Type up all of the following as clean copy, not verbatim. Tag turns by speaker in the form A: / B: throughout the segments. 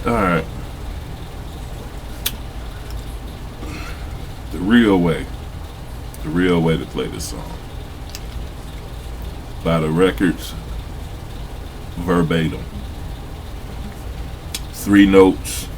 A: Alright. The real way to play this song. By the records, verbatim. 3 notes,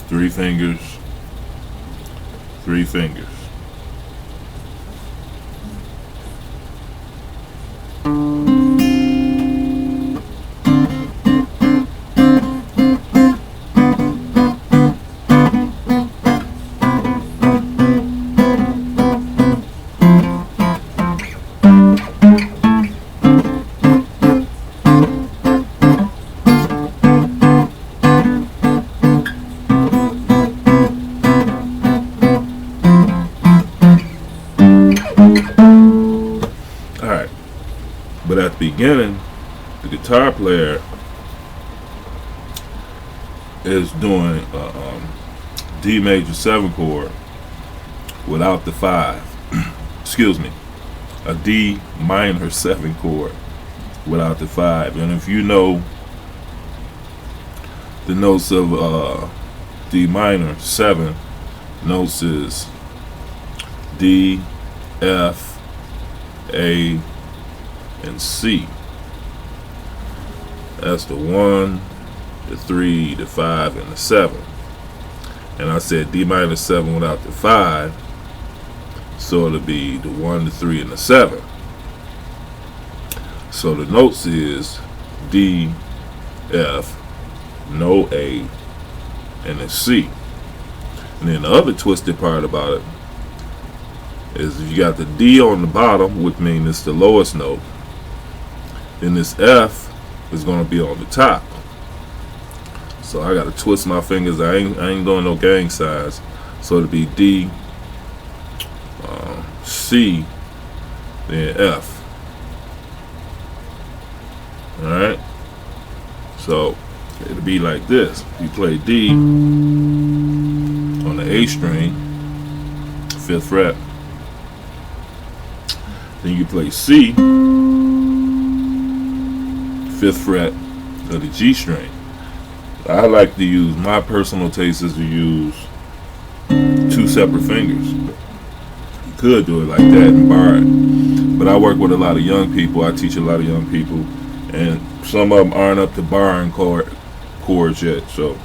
A: 3 fingers, 3 fingers. But at the beginning, the guitar player is doing a D major 7 chord without the 5. Excuse me, a D minor 7 chord without the 5. And if you know the notes of D minor 7, notes is D, F, A, and C. That's the 1, the 3, the 5, and the 7. And I said D minor 7 without the 5, so it'll be the 1, the 3, and the 7. So the notes is D, F, no A, and a C. And then the other twisted part about it is if you got the D on the bottom, which means it's the lowest note, then this F is going to be on the top. So I got to twist my fingers. I ain't doing no gang signs. So it'll be D, C, then F. Alright? So it'll be like this. You play D on the A string, 5th fret. Then you play C, 5th fret of the G string. I like to use, my personal taste is to use 2 separate fingers. You could do it like that and bar it, but I work with a lot of young people. I teach a lot of young people, and some of them aren't up to barring chords yet, so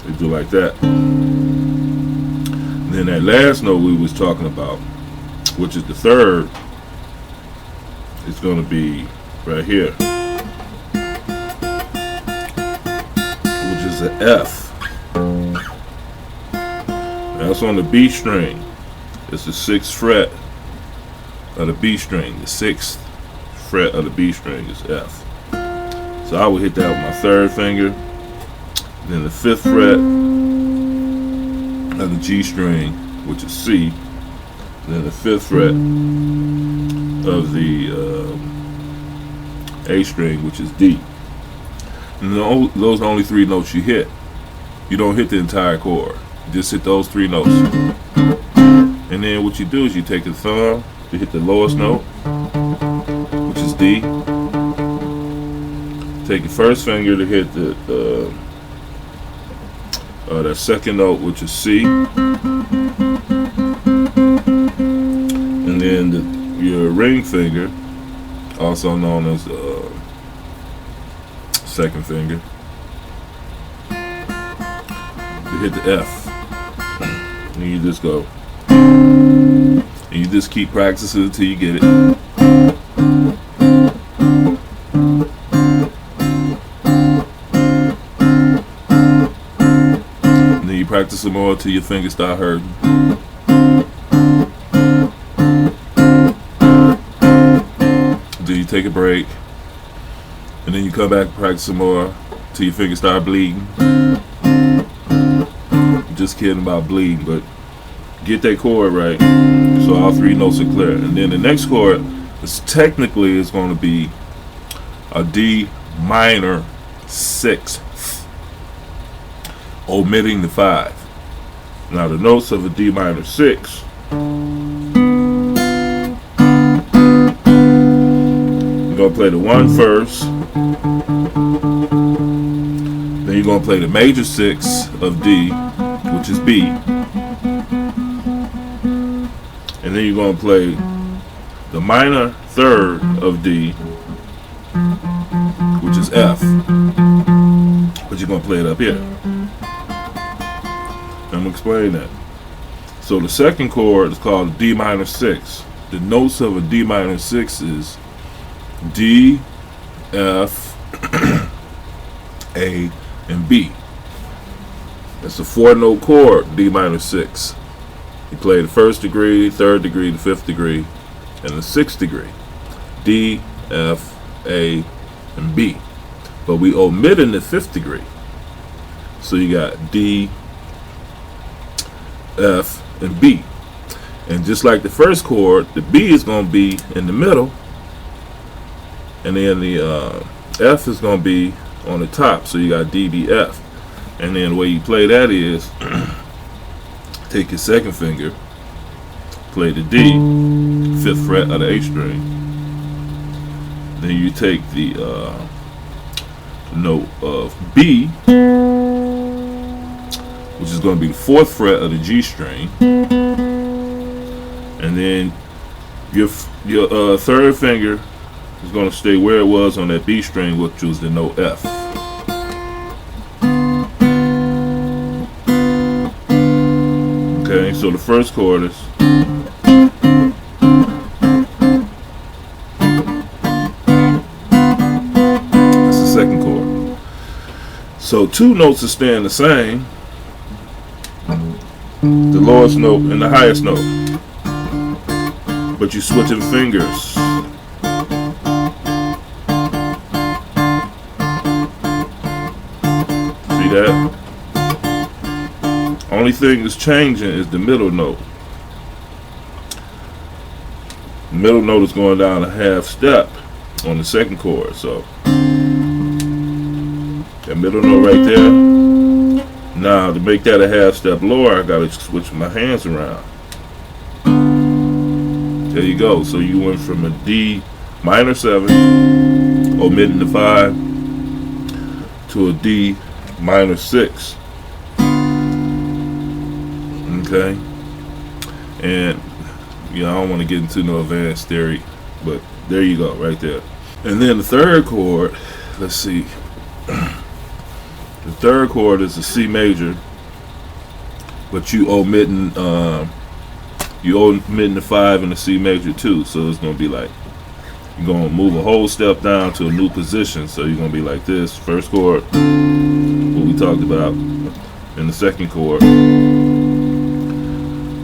A: they do like that. And then that last note we was talking about, which is the 3rd, it's going to be right here, which is an F. That's on the B string. It's the 6th fret of the B string. The 6th fret of the B string is F. So I would hit that with my 3rd finger. Then the 5th fret of the G string, which is C. Then the 5th fret of the A string, which is D. And those are the only 3 notes you hit. You don't hit the entire chord. You just hit those 3 notes. And then what you do is you take the thumb to hit the lowest note, which is D. Take your first finger to hit the 2nd note, which is C. And then your ring finger, also known as the 2nd finger, to hit the F. And you just go. And you just keep practicing until you get it. And then you practice some more until your fingers start hurting. Then you take a break. And then you come back and practice some more until your fingers start bleeding. Just kidding about bleeding, but get that chord right so all 3 notes are clear. And then the next chord is technically is going to be a D minor 6th, omitting the 5. Now the notes of a D minor 6, you're going to play the 1 first, Then you're going to play the major 6 of D, which is B. And then you're going to play the minor 3rd of D, which is F. But you're going to play it up here. I'm going to explain that. So the second chord is called D minor 6. The notes of a D minor 6 is D, F, A, and B. That's a 4-note chord, D minor 6. You play the 1st degree, 3rd degree, the 5th degree, and the 6th degree. D, F, A, and B. But we omitted the 5th degree. So you got D, F, and B. And just like the first chord, the B is going to be in the middle, and then the F is going to be on the top. So you got D, B, F. And then the way you play that is take your second finger, play the D, 5th fret of the A string. Then you take the note of B, which is going to be the 4th fret of the G string. And then your third finger is going to stay where it was on that B string, which was the note F. Okay, so the first chord is that's the second chord. So 2 notes are staying the same, the lowest note and the highest note, but you're switching fingers. See that? Only thing that's changing is the middle note. The middle note is going down a half step on the second chord. So that middle note right there. Now to make that a half step lower, I gotta switch my hands around. There you go. So you went from a D minor 7, omitting the 5, to a D minor 6. Okay, and I don't want to get into no advanced theory, but there you go, right there. And then the third chord, let's see. The third chord is a C major, but you omitting the 5 and the C major too. So it's gonna be like you're gonna move a whole step down to a new position. So you're gonna be like this: first chord, what we talked about, and the second chord.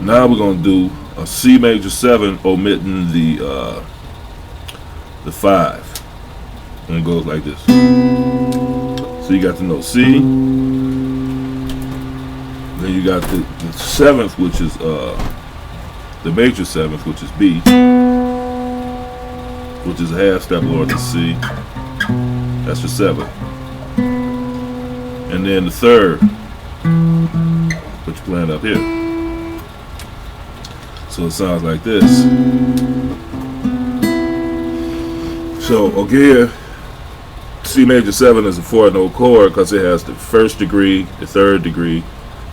A: Now we're gonna do a C major 7, omitting the 5, and it goes like this. So you got the note C, then you got the 7th, which is the major 7th, which is B, which is a half step lower than C. That's the 7th, and then the 3rd, which you're playing up here. So it sounds like this. So again, C major 7 is a 4-note chord because it has the 1st degree, the 3rd degree,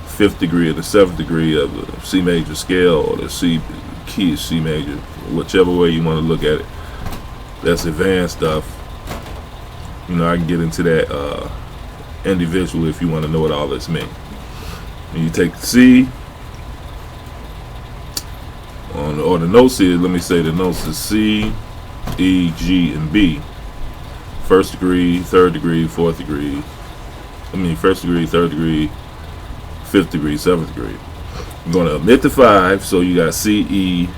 A: 5th degree, and the 7th degree of the C major scale, or the C key is C major, whichever way you want to look at it. That's advanced stuff. I can get into that individually if you want to know what all this means. And you take the C, or the notes is, let me say the notes is C, E, G, and B. 1st degree, 3rd degree, 4th degree. 1st degree, 3rd degree, 5th degree, 7th degree. I'm going to omit the 5, so you got C, E,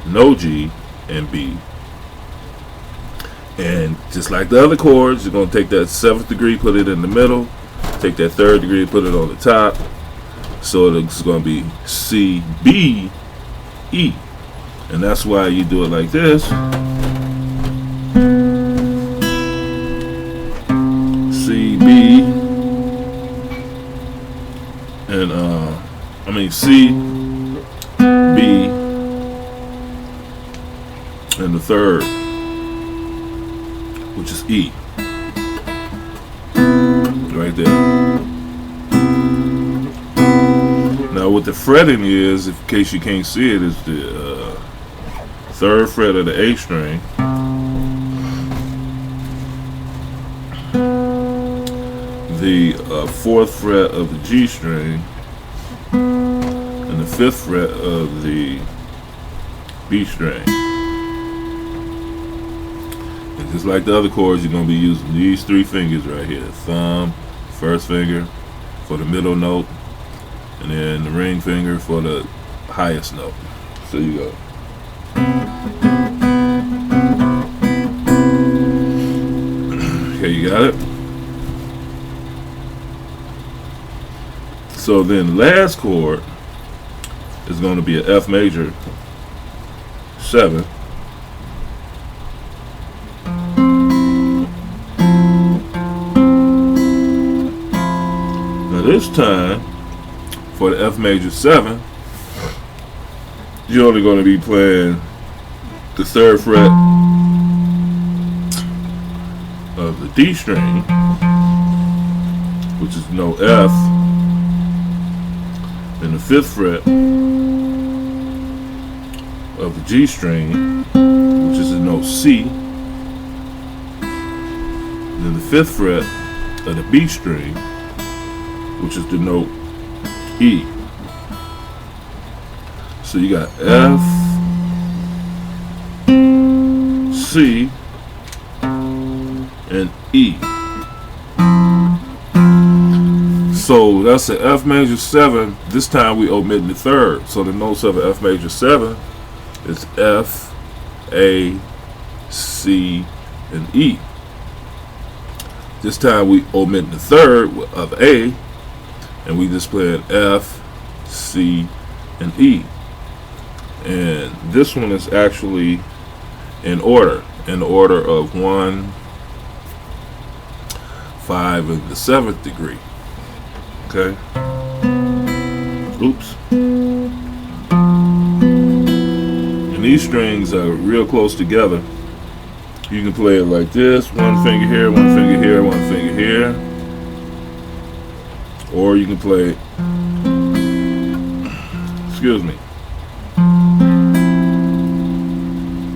A: no G, and B. And just like the other chords, you're going to take that 7th degree, put it in the middle. Take that 3rd degree, put it on the top. So it's going to be C, B, E. And that's why you do it like this. C, B, and C, B, and the 3rd, which is E. Right like that. Now what the fretting is, in case you can't see it, is the 3rd fret of the A string, the 4th fret of the G string, and the 5th fret of the B string. And just like the other chords, you're going to be using these 3 fingers right here. Thumb, 1st finger for the middle note, and then the ring finger for the highest note. So you go. Okay, you got it? So then the last chord is going to be an F major 7. Now this time, for the F major 7, you're only going to be playing the 3rd fret of the D string, which is no F, and the 5th fret of the G string, which is a note C, then the 5th fret of the B string, which is the note E. So you got F, C, and E. So that's the F major 7. This time we omit the 3rd. So the notes of an F major 7 is F, A, C, and E. This time we omit the 3rd of A, and we just play an F, C, and E. And this one is actually in order of 1, 5, and the 7th degree. Okay. Oops. And these strings are real close together. You can play it like this: 1 finger here, 1 finger here, 1 finger here. Or you can play, excuse me,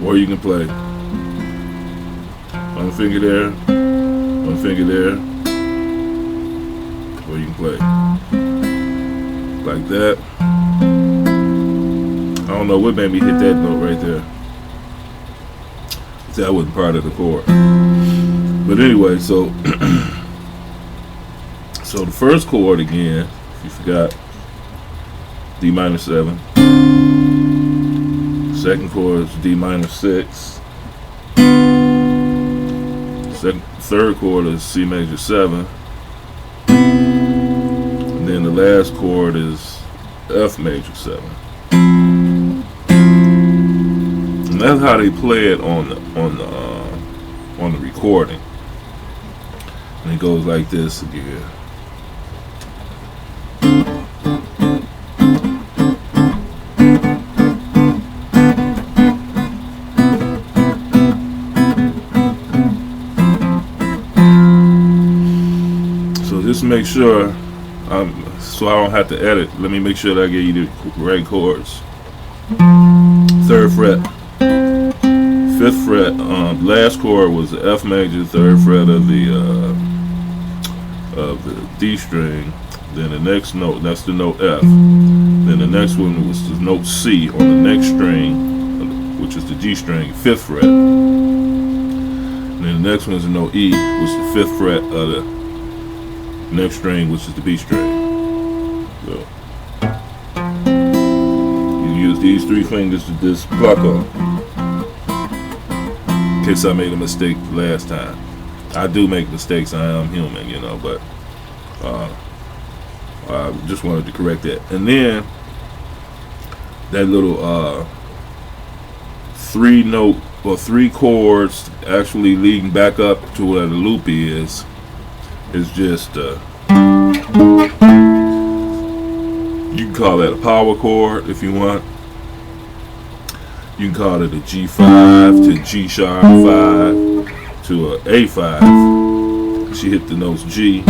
A: or you can play 1 finger there, 1 finger there, or you can play like that. I don't know what made me hit that note right there. That wasn't part of the chord. But anyway, so so the first chord again, if you forgot, D minor 7. Second chord is D minor 6. Third chord is C major 7. And then the last chord is F major 7. And that's how they play it on the recording. And it goes like this again. Just make sure, so I don't have to edit. Let me make sure that I get you the right chords. 3rd fret, 5th fret. Last chord was the F major, 3rd fret of the D string. Then the next note, that's the note F. Then the next one was the note C on the next string, which is the G string, 5th fret. And then the next one is the note E, which is the 5th fret of the next string, which is the B string. So you use these 3 fingers to just pluck them. In case I made a mistake last time. I do make mistakes. I am human, you know, but I just wanted to correct that. And then that little 3 note or 3 chords actually leading back up to where the loop is just you can call that a power chord if you want. You can call it a G5 to G sharp 5 to a A5. She hit the notes G,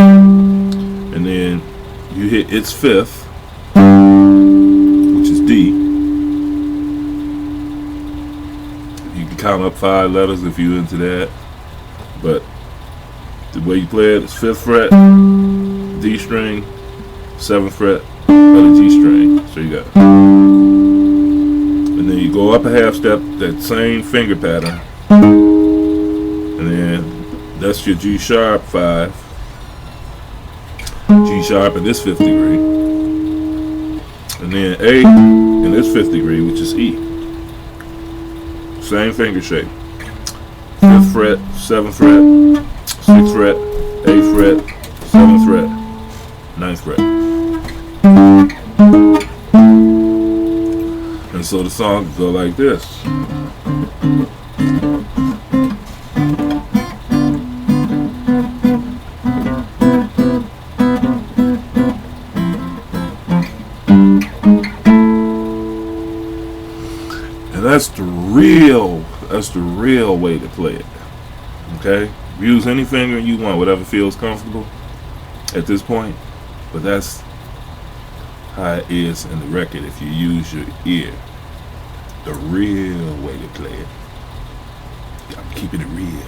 A: and then you hit its fifth, which is D. You can count up 5 letters if you're into that, but the way you play it is 5th fret, D string, 7th fret of the G string. So you got, and then you go up a half step, that same finger pattern, and then that's your G sharp 5, G sharp in this 5th degree, and then A in this 5th degree, which is E. Same finger shape. 5th fret, 7th fret, 6th fret, 8th fret, 7th fret, 9th fret. And so the song go like this. And that's the real way to play it. Okay? Use any finger you want, whatever feels comfortable at this point. But that's how it is in the record if you use your ear. The real way to play it. I'm keeping it real.